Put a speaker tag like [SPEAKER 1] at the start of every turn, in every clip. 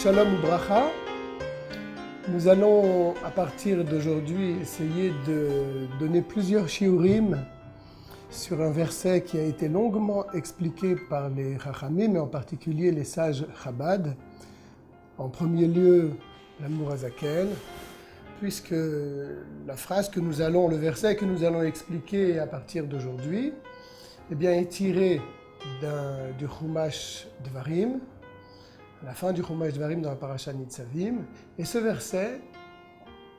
[SPEAKER 1] Shalom Ubracha. Nous allons à partir d'aujourd'hui essayer de donner plusieurs shiurim sur un verset qui a été longuement expliqué par les Chachamim, mais en particulier les sages Chabad. En premier lieu, l'amour Azakel, puisque la phrase que nous allons, le verset que nous allons expliquer à partir d'aujourd'hui, est tiré du Chumash Dvarim, à la fin du Chumash Dvarim dans la Parasha Nitzavim, et ce verset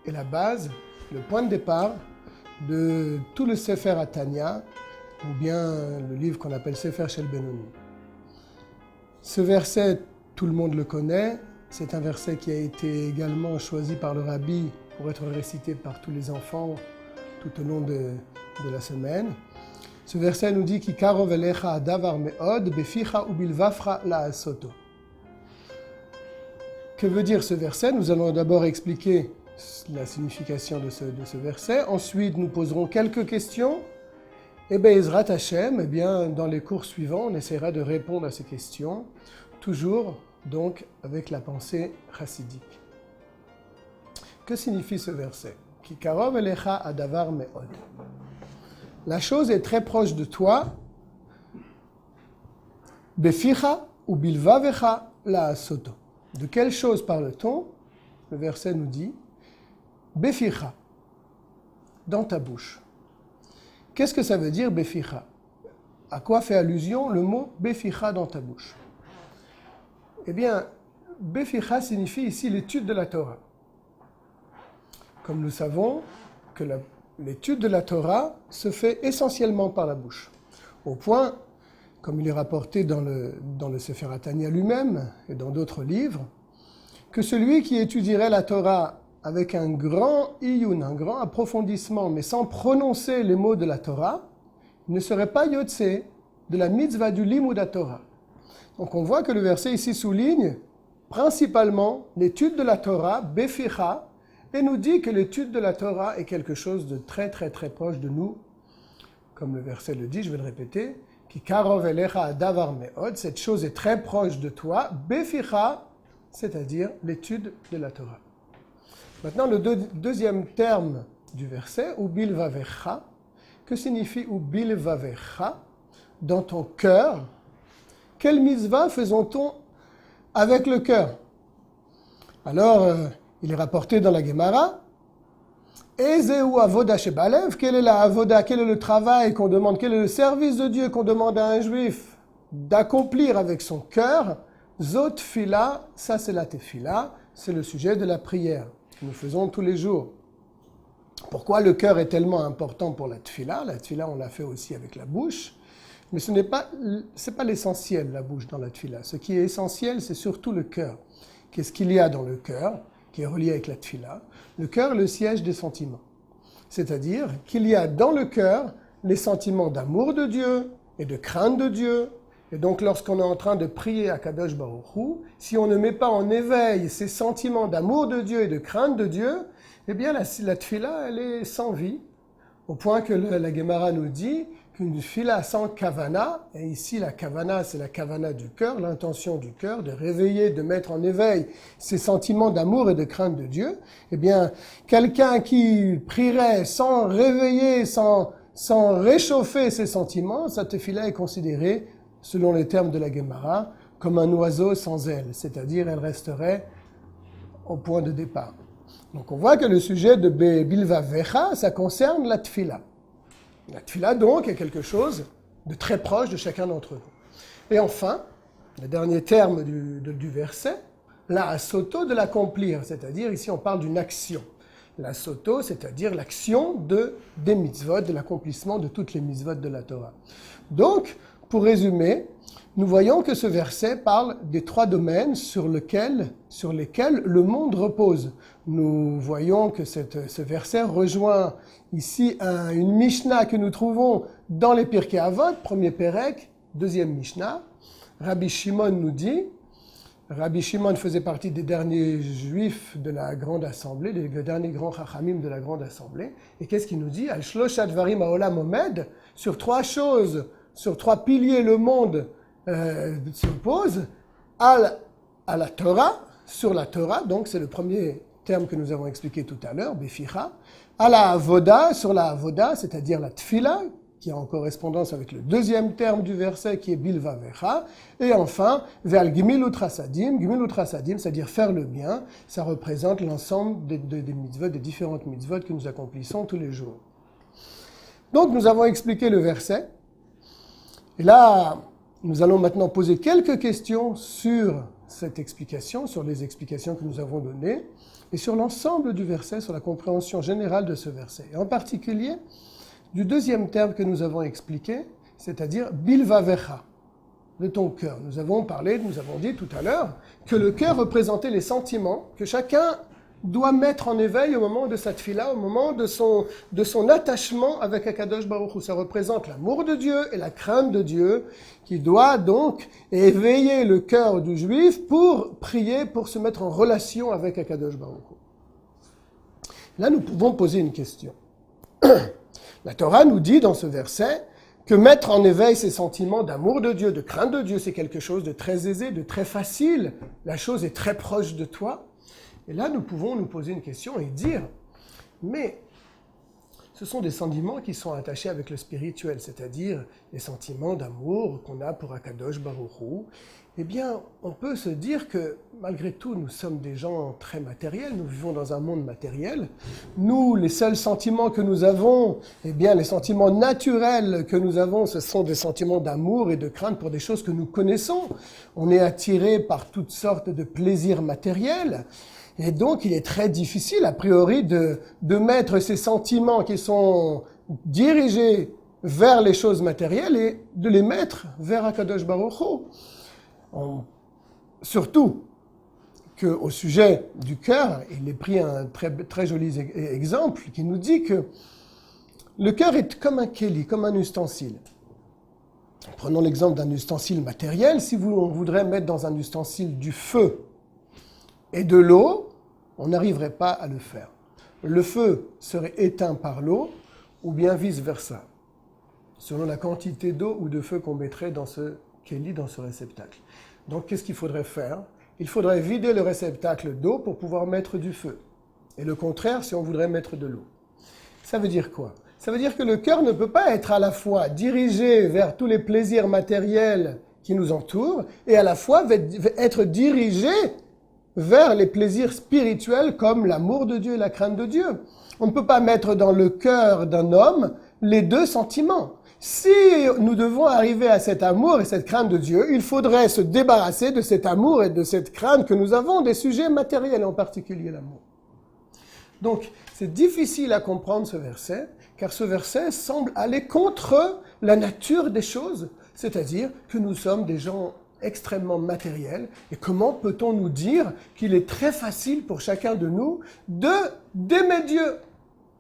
[SPEAKER 1] est la base, le point de départ de tout le Sefer Atanya, ou bien le livre qu'on appelle Sefer Shel Benoni. Ce verset, tout le monde le connaît, c'est un verset qui a été également choisi par le Rabbi pour être récité par tous les enfants tout au long de la semaine. Ce verset nous dit « Ki karov elecha adavar me'od, beficha ubilvafcha la'asoto » Que veut dire ce verset? Nous allons d'abord expliquer la signification de ce verset. Ensuite, nous poserons quelques questions. Et Ezrat Hashem, dans les cours suivants, on essaiera de répondre à ces questions, toujours donc avec la pensée chassidique. Que signifie ce verset? Ki karov elecha adavar me'od. La chose est très proche de toi. Beficha ou bilvavecha la'asoto. De quelle chose parle-t-on? Le verset nous dit Beficha, dans ta bouche. Qu'est-ce que ça veut dire Beficha? À quoi fait allusion le mot Beficha dans ta bouche? Beficha signifie ici l'étude de la Torah. Comme nous savons que l'étude de la Torah se fait essentiellement par la bouche, au point, comme il est rapporté dans le Sefer Atanya lui-même et dans d'autres livres, que celui qui étudierait la Torah avec un grand iyun, un grand approfondissement, mais sans prononcer les mots de la Torah, ne serait pas yotse de la mitzvah du limud Torah. Donc on voit que le verset ici souligne principalement l'étude de la Torah, beficha, et nous dit que l'étude de la Torah est quelque chose de très très très proche de nous. Comme le verset le dit, je vais le répéter, Ki karov elecha adavar me'od, cette chose est très proche de toi, beficha, c'est-à-dire l'étude de la Torah. Maintenant, le deuxième terme du verset, ubilvavecha, que signifie ubilvavecha? Dans ton cœur, quelle mitzvah faisons-on avec le cœur? Alors, il est rapporté dans la Gemara, Ezeu avoda shebalev, quelle est la avoda, quel est le travail qu'on demande, quel est le service de Dieu qu'on demande à un juif d'accomplir avec son cœur? Zot fila, ça c'est la tefila, c'est le sujet de la prière que nous faisons tous les jours. Pourquoi le cœur est tellement important pour la tefila? La tefila, on l'a fait aussi avec la bouche, mais ce n'est pas l'essentiel, la bouche dans la tefila. Ce qui est essentiel, c'est surtout le cœur. Qu'est-ce qu'il y a dans le cœur qui est relié avec la tefila? Le cœur est le siège des sentiments. C'est-à-dire qu'il y a dans le cœur les sentiments d'amour de Dieu et de crainte de Dieu. Et donc lorsqu'on est en train de prier à Kadosh Baruch Hu, si on ne met pas en éveil ces sentiments d'amour de Dieu et de crainte de Dieu, la tefila, elle est sans vie. Au point que la Gemara nous dit qu'une tefila sans kavana, et ici la kavana, c'est la kavana du cœur, l'intention du cœur, de réveiller, de mettre en éveil ces sentiments d'amour et de crainte de Dieu, quelqu'un qui prierait sans réveiller, sans réchauffer ses sentiments, sa tefila est considérée, selon les termes de la Gemara, comme un oiseau sans ailes, c'est-à-dire elle resterait au point de départ. Donc on voit que le sujet de Bilvavecha, ça concerne la tefila. La tefila, donc, est quelque chose de très proche de chacun d'entre nous. Et enfin, le dernier terme du verset, la asoto, de l'accomplir, c'est-à-dire, ici on parle d'une action. La soto, c'est-à-dire l'action des mitzvot, de l'accomplissement de toutes les mitzvot de la Torah. Donc, pour résumer, nous voyons que ce verset parle des trois domaines sur lesquels le monde repose. Nous voyons que ce verset rejoint ici une Mishnah que nous trouvons dans les Pirkei Avot, premier Pérec, deuxième Mishnah. Rabbi Shimon nous dit, Rabbi Shimon faisait partie des derniers juifs de la Grande Assemblée, des derniers grands chachamim de la Grande Assemblée. Et qu'est-ce qu'il nous dit? Al shlosha dvarim haolam omed, sur trois choses, sur trois piliers, le monde s'oppose à la Torah, sur la Torah, donc c'est le premier terme que nous avons expliqué tout à l'heure, Beficha, à la Avoda, sur la Avoda, c'est-à-dire la Tfila, qui est en correspondance avec le deuxième terme du verset qui est Bilvavecha, et enfin, vers le Gimilut Rasadim, c'est-à-dire faire le bien, ça représente l'ensemble des mitzvot, des différentes mitzvot que nous accomplissons tous les jours. Donc nous avons expliqué le verset, et là, nous allons maintenant poser quelques questions sur cette explication, sur les explications que nous avons données, et sur l'ensemble du verset, sur la compréhension générale de ce verset, et en particulier du deuxième terme que nous avons expliqué, c'est-à-dire Bilvavecha, de ton cœur. Nous avons dit tout à l'heure que le cœur représentait les sentiments que chacun doit mettre en éveil au moment de sa tfila, au moment de son attachement avec Akadosh Baruch Hu. Ça représente l'amour de Dieu et la crainte de Dieu qui doit donc éveiller le cœur du juif pour prier, pour se mettre en relation avec Akadosh Baruch Hu. Là, nous pouvons poser une question. La Torah nous dit dans ce verset que mettre en éveil ces sentiments d'amour de Dieu, de crainte de Dieu, c'est quelque chose de très aisé, de très facile. La chose est très proche de toi. Et là, nous pouvons nous poser une question et dire, mais ce sont des sentiments qui sont attachés avec le spirituel, c'est-à-dire les sentiments d'amour qu'on a pour Akadosh Baruch Hu. Eh bien, on peut se dire que, malgré tout, nous sommes des gens très matériels, nous vivons dans un monde matériel. Nous, les seuls sentiments que nous avons, eh bien, les sentiments naturels que nous avons, ce sont des sentiments d'amour et de crainte pour des choses que nous connaissons. On est attiré par toutes sortes de plaisirs matériels. Et donc, il est très difficile, a priori, de mettre ces sentiments qui sont dirigés vers les choses matérielles et de les mettre vers Akadosh Baruch Hu. Surtout qu'au sujet du cœur, il est pris un très, très joli exemple qui nous dit que le cœur est comme un keli, comme un ustensile. Prenons l'exemple d'un ustensile matériel. Si on voudrait mettre dans un ustensile du feu et de l'eau, on n'arriverait pas à le faire. Le feu serait éteint par l'eau ou bien vice-versa, selon la quantité d'eau ou de feu qu'on mettrait dans ce keli, dans ce réceptacle. Donc, qu'est-ce qu'il faudrait faire? Il faudrait vider le réceptacle d'eau pour pouvoir mettre du feu. Et le contraire, si on voudrait mettre de l'eau. Ça veut dire quoi? Ça veut dire que le cœur ne peut pas être à la fois dirigé vers tous les plaisirs matériels qui nous entourent et à la fois être dirigé vers les plaisirs spirituels comme l'amour de Dieu et la crainte de Dieu. On ne peut pas mettre dans le cœur d'un homme les deux sentiments. Si nous devons arriver à cet amour et cette crainte de Dieu, il faudrait se débarrasser de cet amour et de cette crainte que nous avons des sujets matériels, en particulier l'amour. Donc, c'est difficile à comprendre ce verset, car ce verset semble aller contre la nature des choses, c'est-à-dire que nous sommes des gens extrêmement matériels, et comment peut-on nous dire qu'il est très facile pour chacun de nous d'aimer Dieu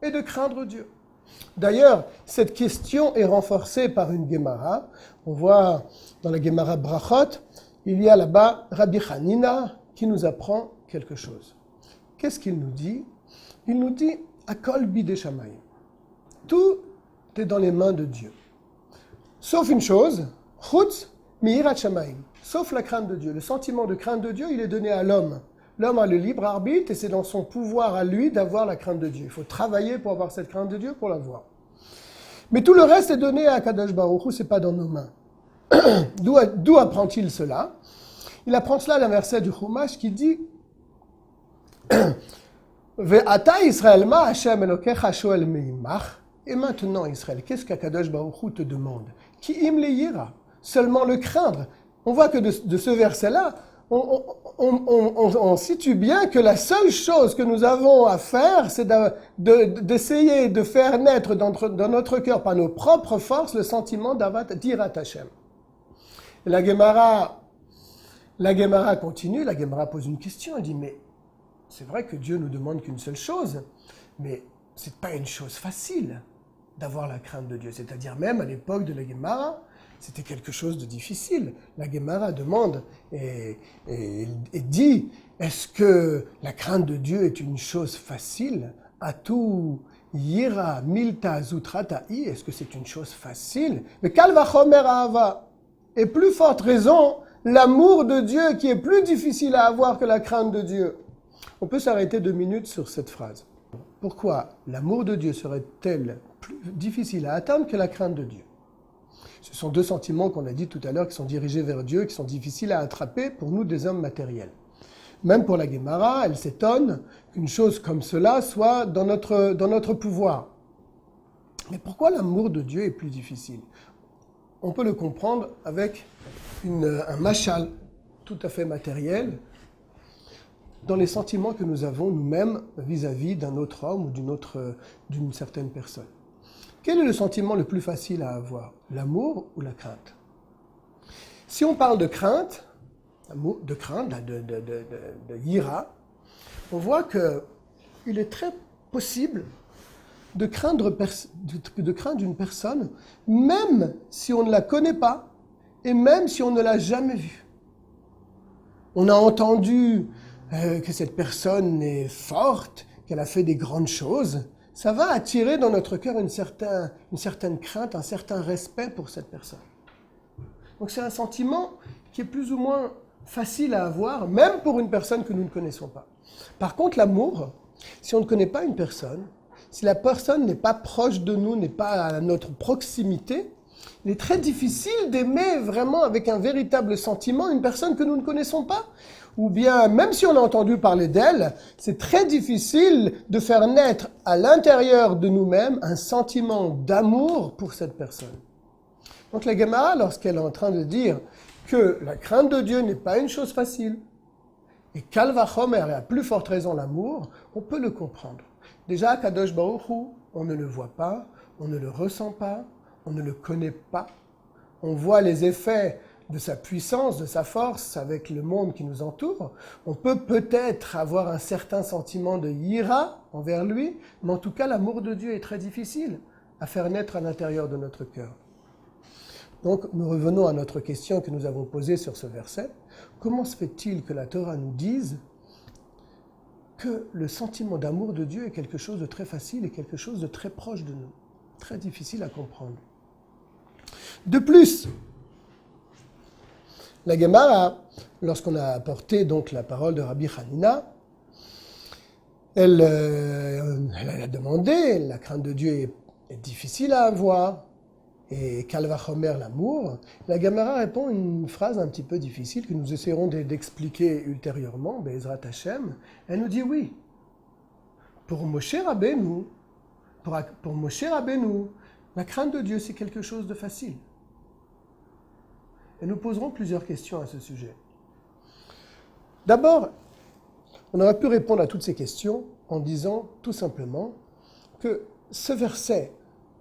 [SPEAKER 1] et de craindre Dieu? D'ailleurs, cette question est renforcée par une Gemara. On voit dans la Gemara Brachot, il y a là-bas Rabbi Hanina qui nous apprend quelque chose. Qu'est-ce qu'il nous dit? Il nous dit « Akol bidei shamayim ». Tout est dans les mains de Dieu. Sauf une chose, « Chutz mi'irat shamayim », sauf la crainte de Dieu. Le sentiment de crainte de Dieu, il est donné à l'homme. L'homme a le libre arbitre et c'est dans son pouvoir à lui d'avoir la crainte de Dieu. Il faut travailler pour avoir cette crainte de Dieu, pour l'avoir. Mais tout le reste est donné à Akadosh Baruch Hu, c'est pas dans nos mains. D'où apprend-il cela? Il apprend cela d'un verset du Chumash qui dit Ve'ata Israël ma Hashem Elokecha shoel meimach. Et maintenant Israël, qu'est-ce qu'Akadosh Baruch Hu te demande? Ki im leyira, seulement le craindre. On voit que de ce verset-là, on situe bien que la seule chose que nous avons à faire, c'est d'essayer de faire naître dans notre cœur, par nos propres forces, le sentiment d'Irat Hashem. La Gemara continue, la Gemara pose une question, elle dit, mais c'est vrai que Dieu nous demande qu'une seule chose, mais c'est pas une chose facile d'avoir la crainte de Dieu. C'est-à-dire même à l'époque de la Gemara, c'était quelque chose de difficile. La Gemara demande et dit, est-ce que la crainte de Dieu est une chose facile? Atu yira milta zutratai, est-ce que c'est une chose facile? Mais kal vachomer ahava. Et plus forte raison l'amour de Dieu qui est plus difficile à avoir que la crainte de Dieu? On peut s'arrêter 2 minutes sur cette phrase. Pourquoi l'amour de Dieu serait-elle plus difficile à atteindre que la crainte de Dieu? Ce sont 2 sentiments qu'on a dit tout à l'heure qui sont dirigés vers Dieu, qui sont difficiles à attraper pour nous des hommes matériels. Même pour la Gemara, elle s'étonne qu'une chose comme cela soit dans notre pouvoir. Mais pourquoi l'amour de Dieu est plus difficile? On peut le comprendre avec un mashal tout à fait matériel dans les sentiments que nous avons nous-mêmes vis-à-vis d'un autre homme ou d'une certaine personne. Quel est le sentiment le plus facile à avoir? L'amour ou la crainte? Si on parle de crainte, de yira, on voit qu'il est très possible de craindre une personne, même si on ne la connaît pas et même si on ne l'a jamais vue. On a entendu que cette personne est forte, qu'elle a fait des grandes choses. Ça va attirer dans notre cœur une certaine crainte, un certain respect pour cette personne. Donc c'est un sentiment qui est plus ou moins facile à avoir, même pour une personne que nous ne connaissons pas. Par contre, l'amour, si on ne connaît pas une personne, si la personne n'est pas proche de nous, n'est pas à notre proximité, il est très difficile d'aimer vraiment avec un véritable sentiment une personne que nous ne connaissons pas. Ou bien, même si on a entendu parler d'elle, c'est très difficile de faire naître à l'intérieur de nous-mêmes un sentiment d'amour pour cette personne. Donc la Gemara, lorsqu'elle est en train de dire que la crainte de Dieu n'est pas une chose facile, et Kal vachomer, et à plus forte raison l'amour, on peut le comprendre. Déjà, Kadosh Baruch Hu, on ne le voit pas, on ne le ressent pas, on ne le connaît pas. On voit les effets de sa puissance, de sa force avec le monde qui nous entoure. On peut peut-être avoir un certain sentiment de yira envers lui, mais en tout cas, l'amour de Dieu est très difficile à faire naître à l'intérieur de notre cœur. Donc, nous revenons à notre question que nous avons posée sur ce verset. Comment se fait-il que la Torah nous dise que le sentiment d'amour de Dieu est quelque chose de très facile et quelque chose de très proche de nous, très difficile à comprendre? De plus, la Gemara, lorsqu'on a apporté donc la parole de Rabbi Hanina, elle a demandé, la crainte de Dieu est difficile à avoir, et Kal vachomer l'amour. La Gemara répond une phrase un petit peu difficile que nous essaierons d'expliquer ultérieurement, Be'ezrat Hashem. Elle nous dit oui. Pour Moshe Rabbeinu, la crainte de Dieu, c'est quelque chose de facile. Et nous poserons plusieurs questions à ce sujet. D'abord, on aurait pu répondre à toutes ces questions en disant tout simplement que ce verset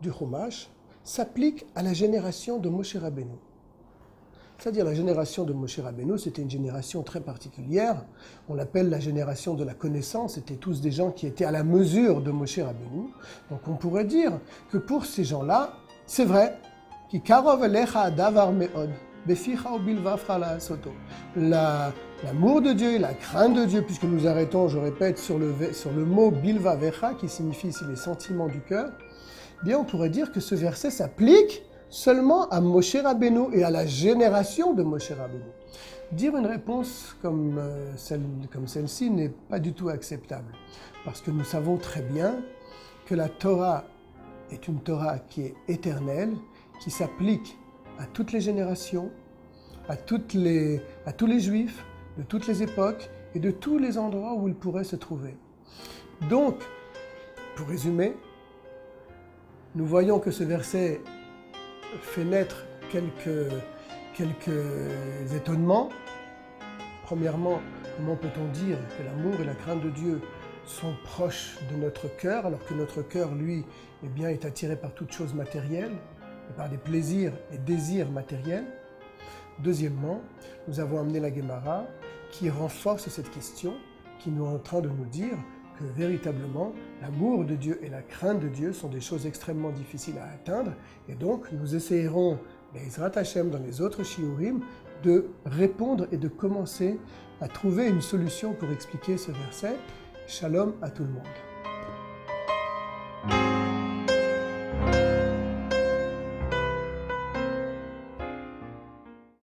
[SPEAKER 1] du Chumash s'applique à la génération de Moshe Rabbeinu. C'est-à-dire la génération de Moshe Rabbeinu, c'était une génération très particulière. On l'appelle la génération de la connaissance. C'était tous des gens qui étaient à la mesure de Moshe Rabbeinu. Donc on pourrait dire que pour ces gens-là, c'est vrai, ki karov elecha davar me'od, beficha ubilvavcha la'asoto. L'amour de Dieu et la crainte de Dieu, puisque nous arrêtons, je répète, sur le mot bilvavecha, qui signifie ici les sentiments du cœur, bien on pourrait dire que ce verset s'applique seulement à Moshe Rabbeinu et à la génération de Moshe Rabbeinu. Dire une réponse comme celle-ci n'est pas du tout acceptable, parce que nous savons très bien que la Torah est une Torah qui est éternelle, qui s'applique à toutes les générations, à tous les Juifs, de toutes les époques et de tous les endroits où ils pourraient se trouver. Donc, pour résumer, nous voyons que ce verset fait naître quelques étonnements. Premièrement, comment peut-on dire que l'amour et la crainte de Dieu sont proches de notre cœur, alors que notre cœur, lui, est attiré par toutes choses matérielles, et par des plaisirs et désirs matériels. Deuxièmement, nous avons amené la Gemara qui renforce cette question, qui nous est en train de nous dire que véritablement, l'amour de Dieu et la crainte de Dieu sont des choses extrêmement difficiles à atteindre. Et donc, nous essayerons, Be'ezrat Hashem, dans les autres shiurim, de répondre et de commencer à trouver une solution pour expliquer ce verset. Shalom à tout le monde.